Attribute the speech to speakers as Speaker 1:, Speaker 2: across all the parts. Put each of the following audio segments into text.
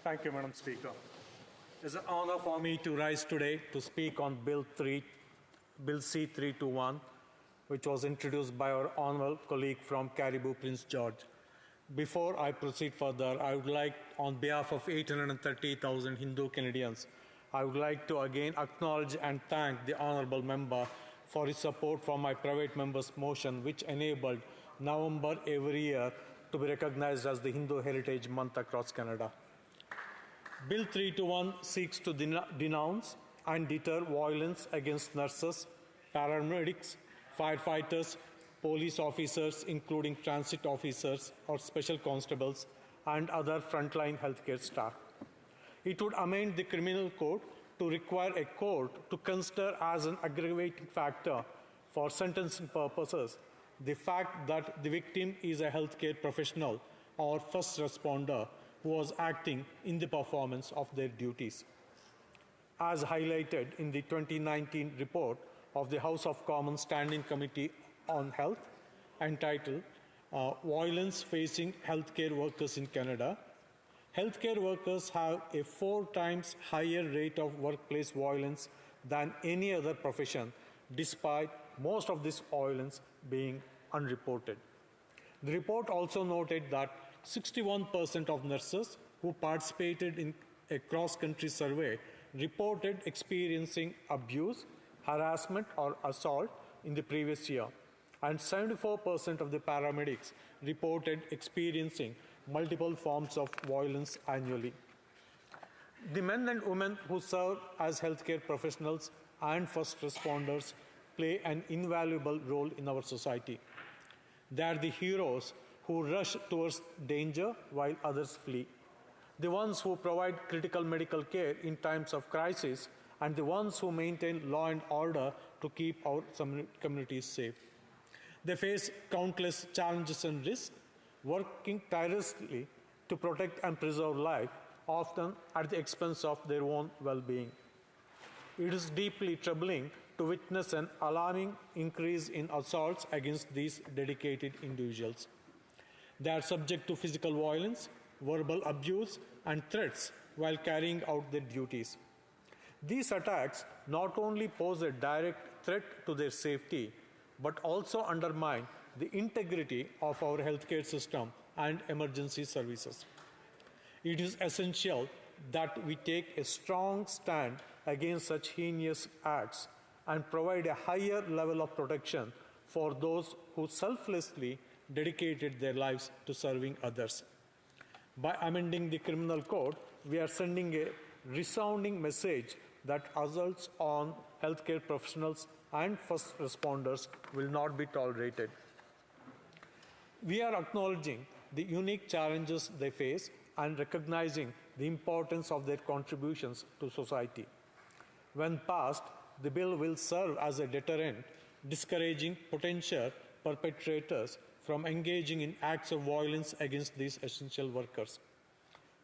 Speaker 1: Thank you, Madam Speaker. It's an honor for me to rise today to speak on Bill C-321, which was introduced by our honorable colleague from Caribou, Prince George. Before I proceed further, I would like, on behalf of 830,000 Hindu Canadians, I would like to again acknowledge and thank the honorable member for his support for my private member's motion, which enabled November every year to be recognized as the Hindu Heritage Month across Canada. Bill 321 seeks to denounce and deter violence against nurses, paramedics, firefighters, police officers, including transit officers or special constables, and other frontline healthcare staff. It would amend the criminal code to require a court to consider as an aggravating factor for sentencing purposes the fact that the victim is a healthcare professional or first responder who was acting in the performance of their duties. As highlighted in the 2019 report of the House of Commons Standing Committee on Health, entitled Violence Facing Healthcare Workers in Canada, healthcare workers have a 4 times higher rate of workplace violence than any other profession, despite most of this violence being unreported. The report also noted that 61% of nurses who participated in a cross-country survey reported experiencing abuse, harassment, or assault in the previous year, and 74% of the paramedics reported experiencing multiple forms of violence annually. The men and women who serve as healthcare professionals and first responders play an invaluable role in our society. They are the heroes who rush towards danger while others flee, the ones who provide critical medical care in times of crisis, and the ones who maintain law and order to keep our communities safe. They face countless challenges and risks, working tirelessly to protect and preserve life, often at the expense of their own well-being. It is deeply troubling to witness an alarming increase in assaults against these dedicated individuals. They are subject to physical violence, verbal abuse, and threats while carrying out their duties. These attacks not only pose a direct threat to their safety, but also undermine the integrity of our healthcare system and emergency services. It is essential that we take a strong stand against such heinous acts and provide a higher level of protection for those who selflessly dedicated their lives to serving others. By amending the criminal code, we are sending a resounding message that assaults on healthcare professionals and first responders will not be tolerated. We are acknowledging the unique challenges they face and recognizing the importance of their contributions to society. When passed, the bill will serve as a deterrent, discouraging potential perpetrators from engaging in acts of violence against these essential workers.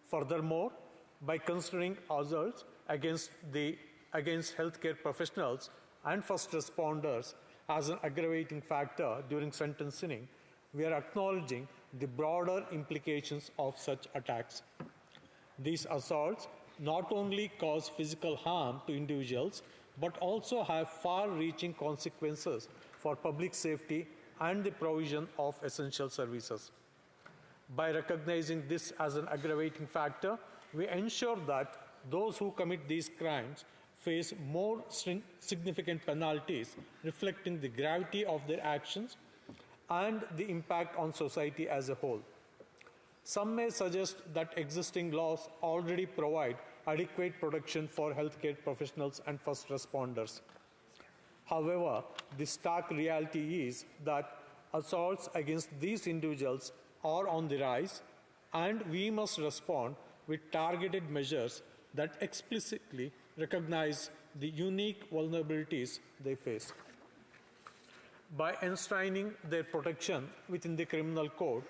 Speaker 1: Furthermore, by considering assaults against healthcare professionals and first responders as an aggravating factor during sentencing, we are acknowledging the broader implications of such attacks. These assaults not only cause physical harm to individuals, but also have far-reaching consequences for public safety and the provision of essential services. By recognizing this as an aggravating factor, we ensure that those who commit these crimes face more significant penalties, reflecting the gravity of their actions and the impact on society as a whole. Some may suggest that existing laws already provide adequate protection for healthcare professionals and first responders. However, the stark reality is that assaults against these individuals are on the rise, and we must respond with targeted measures that explicitly recognize the unique vulnerabilities they face. By enshrining their protection within the criminal code,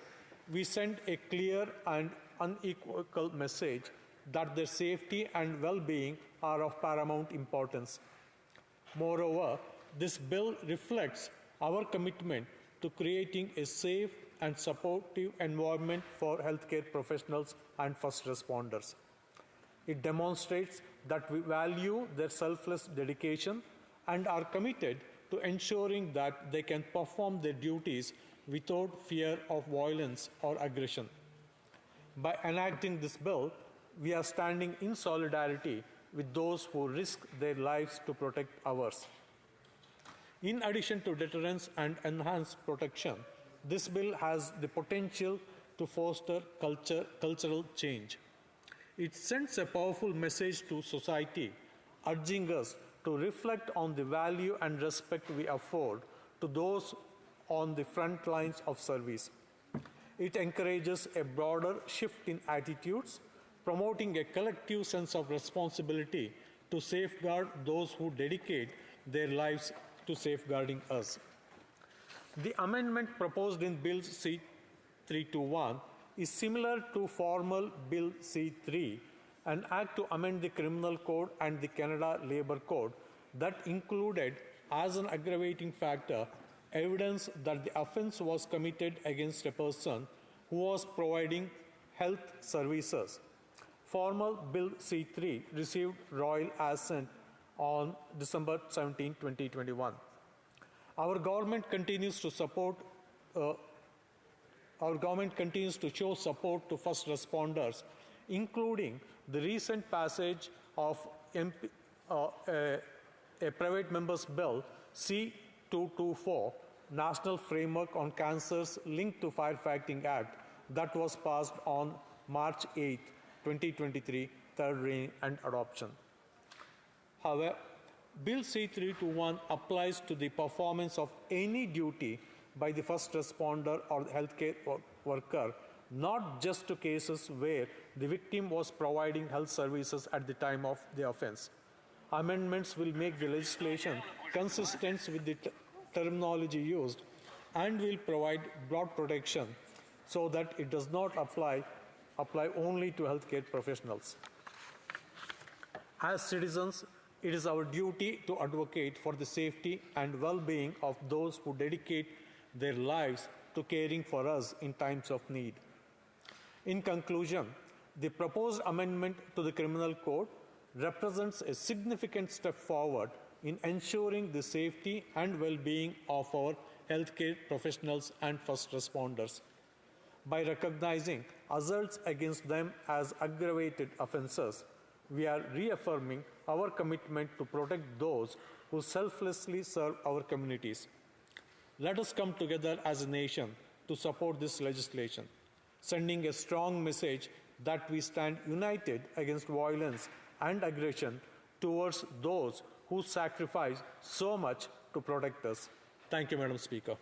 Speaker 1: we send a clear and unequivocal message that their safety and well-being are of paramount importance. Moreover, this bill reflects our commitment to creating a safe and supportive environment for healthcare professionals and first responders. It demonstrates that we value their selfless dedication and are committed to ensuring that they can perform their duties without fear of violence or aggression. By enacting this bill, we are standing in solidarity with those who risk their lives to protect ours. In addition to deterrence and enhanced protection, this bill has the potential to foster cultural change. It sends a powerful message to society, urging us to reflect on the value and respect we afford to those on the front lines of service. It encourages a broader shift in attitudes, promoting a collective sense of responsibility to safeguard those who dedicate their lives to safeguarding us. The amendment proposed in Bill C-321 is similar to formal Bill C-3, an act to amend the Criminal Code and the Canada Labour Code that included as an aggravating factor evidence that the offence was committed against a person who was providing health services. Formal Bill C-3 received royal assent on December 17, 2021. Our government continues to show support to first responders, including the recent passage of a private member's bill, C-224, National Framework on Cancers Linked to Firefighting Act, that was passed on March 8, 2023, third reading and adoption. However, Bill C-321 applies to the performance of any duty by the first responder or the healthcare worker, not just to cases where the victim was providing health services at the time of the offense. Amendments will make the legislation consistent with the terminology used and will provide broad protection so that it does not apply only to healthcare professionals. As citizens, it is our duty to advocate for the safety and well-being of those who dedicate their lives to caring for us in times of need. In conclusion, the proposed amendment to the Criminal Code represents a significant step forward in ensuring the safety and well-being of our healthcare professionals and first responders. By recognizing assaults against them as aggravated offences, we are reaffirming our commitment to protect those who selflessly serve our communities. Let us come together as a nation to support this legislation, sending a strong message that we stand united against violence and aggression towards those who sacrifice so much to protect us. Thank you, Madam Speaker.